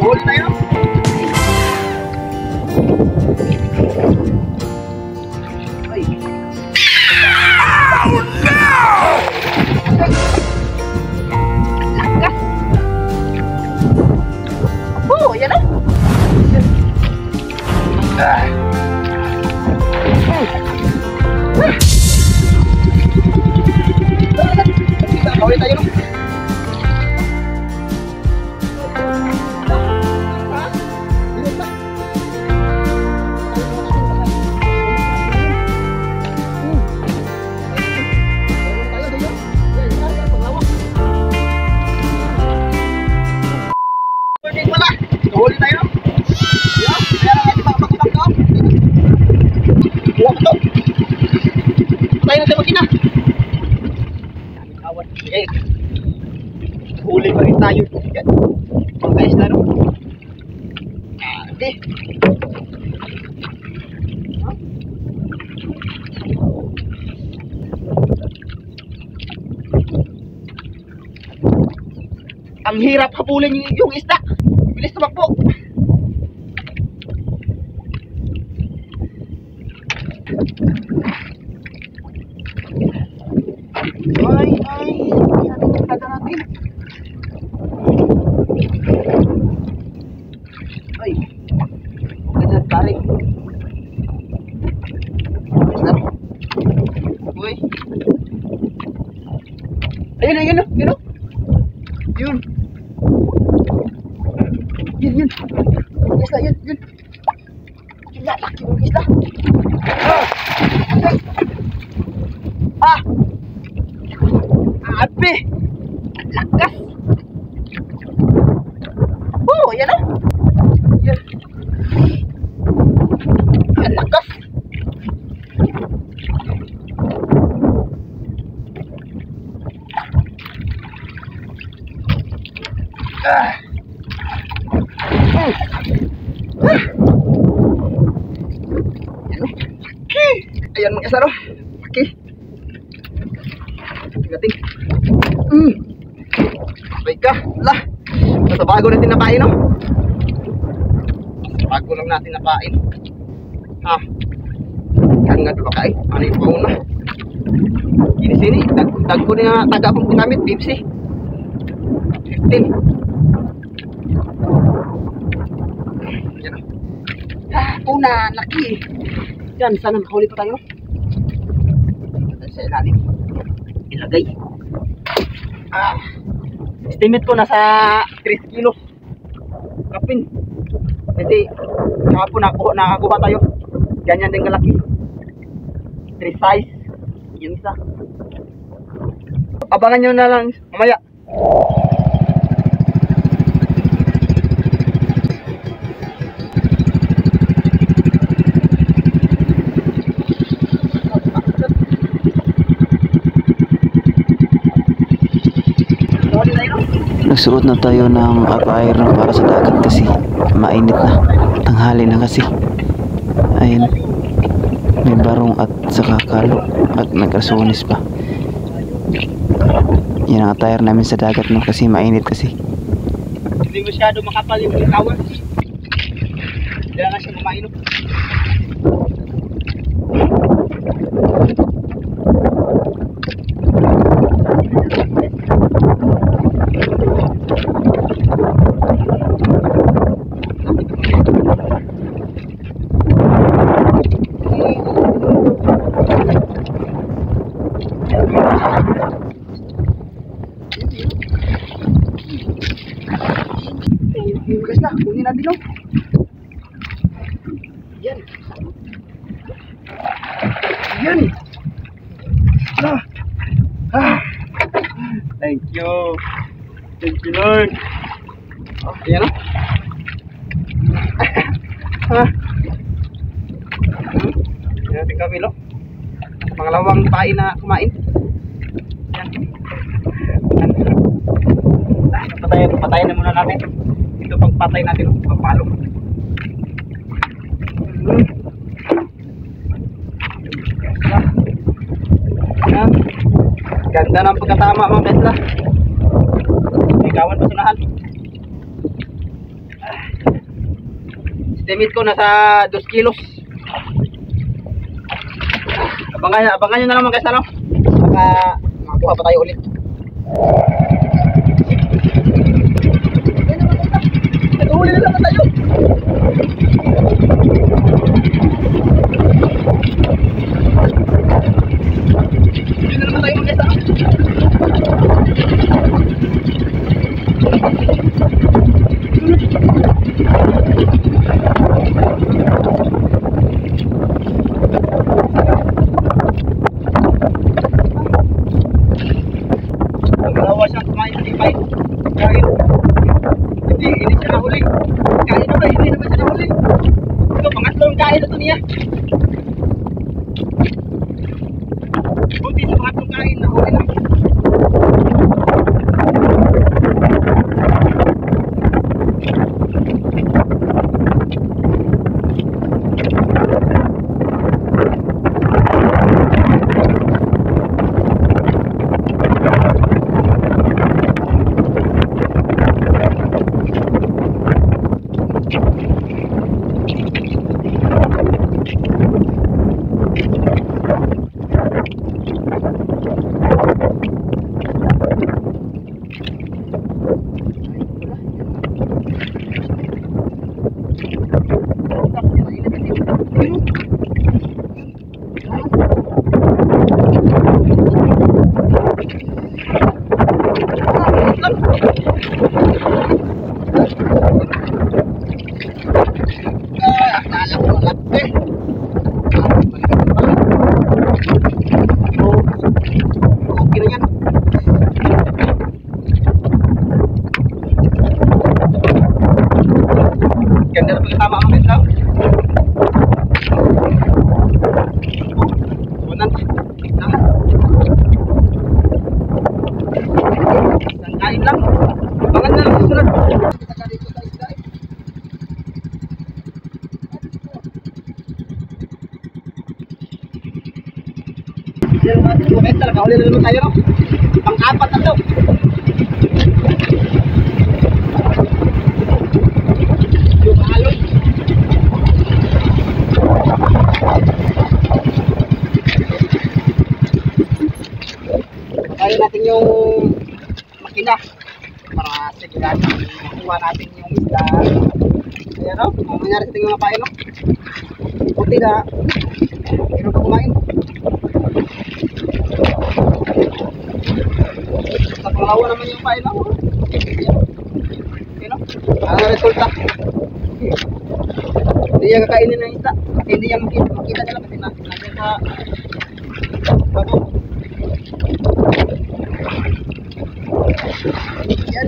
Huli tayo. Ay. Oh no! Lakas. Oh, yan na. Huli tayo no. Huli tayo no? Yeah, kaya lang natin makapagkakam ka. Buwa ko to. Tayo natin magkina. Awan. Okay. Huli pa rin tayo. Mga guys na no? Okay. Ang hirap habulin yung isda. Bilis tumakbo. Ay, taga natin. Ay, ganyan tarik. Stop. Uy. Ayun. Yun. Yun. Isla, yun. Gila, laki yung isla. Ah! Abe! Lakas! Oh, yan o! Yan. Ang lakas! Ayan mga kasaro. Okay. Tingnan. Baik ka. Lah. Sa bago natin napain no. Bago lang natin napain. Ha. Yan nga diba kain. Ano yung pauna? Sini. Dag ko na taga akong ginamit. 50. 15. Yan. Una. Laki. Yan. Sana makahuli pa tayo. Sa ilalim. Ilagay. Estimate ko nasa 3 kilos kapin. Kasi kahapon nakakuha tayo. Ganyan din kalaki. 3 size. Yung isa. Abangan nyo na lang mamaya. Nagsuot na tayo ng attire para sa dagat kasi mainit na. Tanghali na kasi. Ayun. May barong at saka kalo at nagkasunis pa. Yan ang attire namin sa dagat no kasi mainit kasi. Hindi masyado makapal yung kawan. Kaya na siya kumain. Bukas na, kunin natin no. Yan. Thank you Lord. Oh, yan no. Yan natin kamilo. Pangalawang pain na kumain. Yan. Patayin na muna natin. Ito pagpatay natin, pagpalo. Yan. Ganda ng pagkatama mga besla. Ikawan pa sunahan. Estimate ko nasa 2 kilos. Abangan nyo na naman guys, ano? Baka makakuha pa tayo ulit. Huli na naman tayo. Huli na naman tayo mga guys, ano? Dalawa siya kumain sa tipay. Kain. Hindi siya nahuli. Kain na ba? Hindi naman siya nahuli. Ito, pangatlong kain na ito niya. Buti sa pangatlong kain, nahuli na. Ganda na pagkatama ang mga tao. Tunan. Isang kain lang. Abangan na lang susunod. Yan mga tito, talaga huli na naman tayo, no? Pang-apat na to. Kaya natin yung makina para sigurado makuha natin yung isda. Ayan o, ang mangyari sa ating mga pain, no? Buti na meron pa kumain. Sa panglawa naman yung pain, no? Ayan o, ang resulta. Hindi yan kakainin ng isda. Hindi yan makita nila kasi nandiyan sa bago. Yan.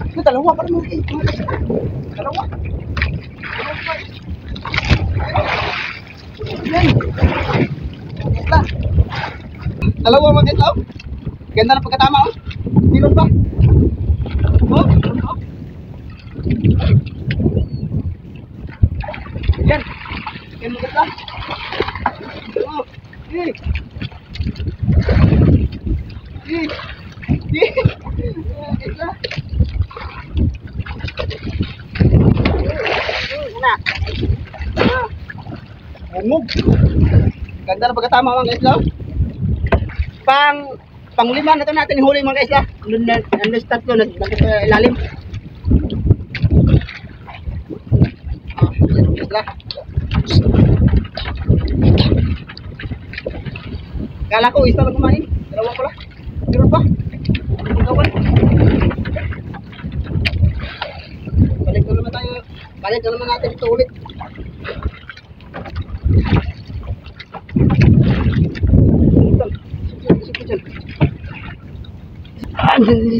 Ito dalawa pa naman eh. Dalawa. Yan. Ito. Dalawa mga ito. Ganda na pagkatama oh. Silon pa. Oh. Yan. Yan mga ito. Oh. Eh. Ito. Una. Umog. Ganda na pagkatama mga isla. Panglima na ito natin ihuli mga isla. Nandun sa tatlo na sa ilalim. Isla. Kala ko isa lang kumain. Dalawa pala. Meron pa. Balik na naman tayo. Balik na naman natin ito ulit.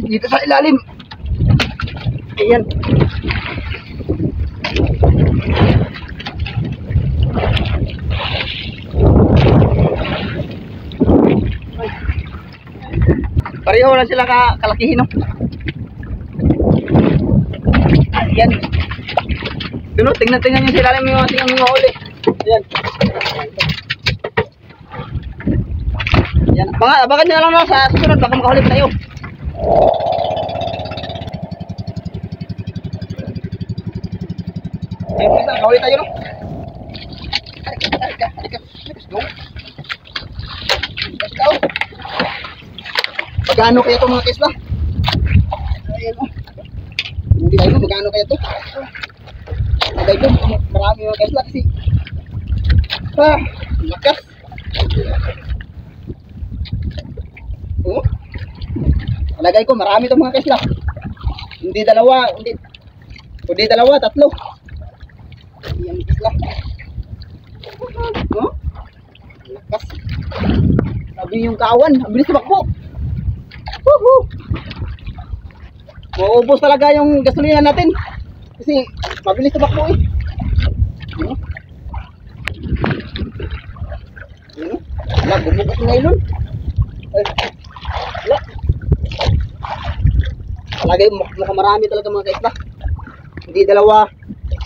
Dito sa ilalim. Ayan. Pareho na sila kalakihin, no? Ayan. Pero tingnan nyo sila yung ating mga uli. Ayan. Ayan. Abangan nyo na lang sa susunod. Baka makahuli pa tayo. Ayan, kita. Makahuli tayo, no? Halika. Let's go. Let's go. Magkano kaya ito mga kesla? Ayan, oh. Hindi tayo, magkano kaya ito? Magay ito, marami mga kesla kasi lakas. Oh, palagay ko marami ito mga kesla. Hindi dalawa, tatlo. Ayan kesla. Oh, lakas. Sabi yung kawan, ang bilis tumakbo. Woohoo! Maubos talaga yung gasolina natin kasi mabilis tumakbo eh. Wala, bumukas na ilon. Wala. Palagay mukhang marami talaga mga kaisla. Hindi dalawa,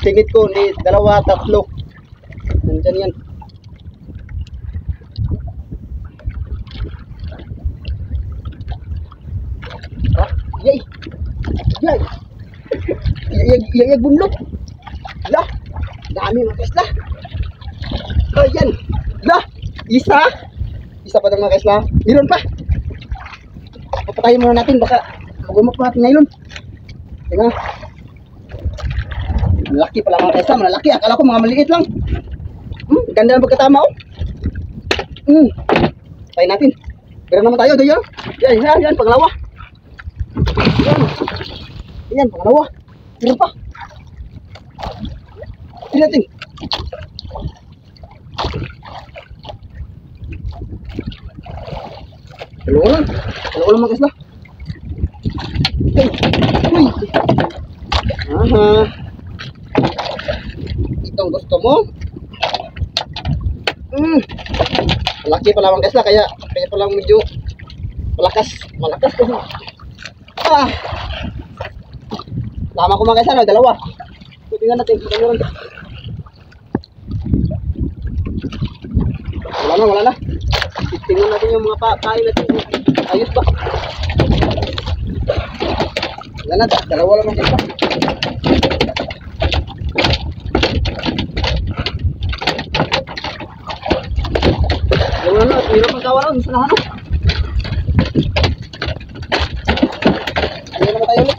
tingit ko, hindi dalawa, tatlo. Nandyan yan. Yay! Yay bunlot. Lah, dami mga kaisla. Ayan. Lah, isa pa ng mga kaisla. Meron pa. Papatayin muna natin, baka magumok pa natin ngayon. Tingnan. Malaki pala mga kaisla, malaki. Akala ko mga maliit lang. Ganda ng pagkatama, oh. Tayo natin. Pero naman tayo, doon. Yan, pangalawa. Yan, pangalawa. Meron pa. Tingnan natin. Dalawa lang mga kasla. Uy. Aha. Itong gusto mo. Malaki pala mga kasla, kaya pala medyo malakas kasi. Tama ko mga kasla, dalawa. Tingnan natin, meron. Wala na. Tingnan natin yung mga kain natin. Ayos ba? Wala na, dalawa lang natin pa. Wala na, hirap ang kawaran. Isa na ano? Ayan naman tayo ulit.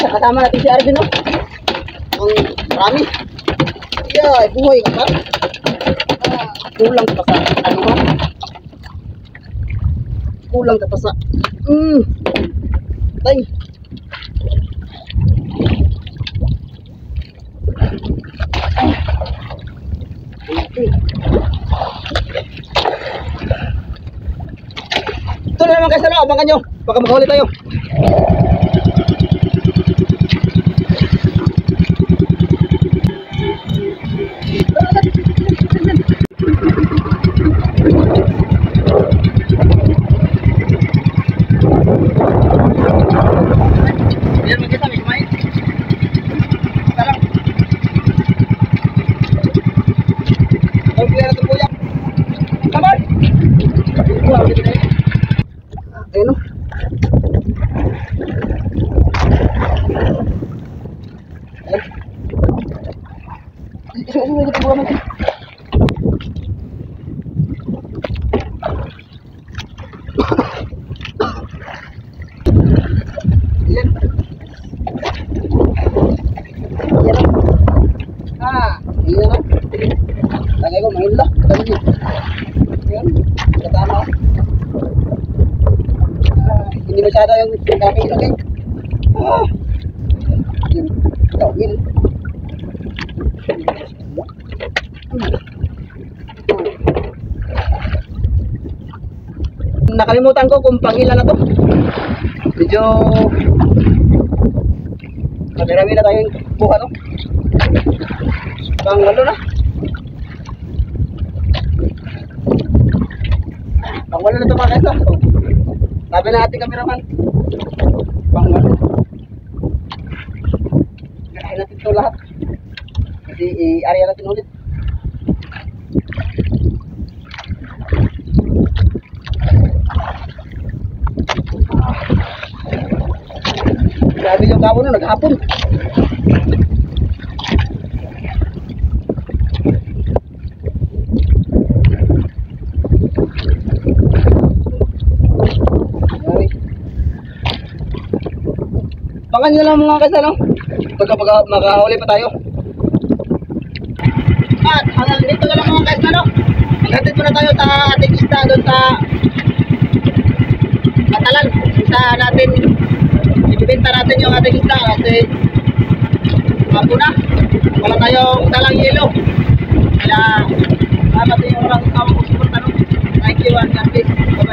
Kasama natin si Arvin, no? Ang marami. Buhay ka pa. Kulang ka pa sa ano ha? Kulang ka pa sa tay. Ito na naman guys, abangan nyo. Baka makahuli tayo. Ayun o. Lagay ko mahila. Ayan. Katama. Hindi masyado yung dami ilagay. Yun. Tawin. Nakalimutan ko kung pangilan na to. Medyo marami na tayong buha, no? Pangwalo na. Pangwalo na ito mga kaisa. Sabi na ating kameraman. Pangwalo. ito lahat. Kasi i-area natin ulit. Grabe yung kamo na naghapon. Bangan nyo lang mga kasano. Pagka makahuli pa tayo. At hanggang dito na lang mga kasano. Maghatid muna tayo sa ating isda doon sa Katalan. Isa natin ibibenta natin yung ating isda kasi mapo na. Wala tayong dalang yelo. Kaya salamat sa yung orang tawang kusuporta. Thank you and God bless.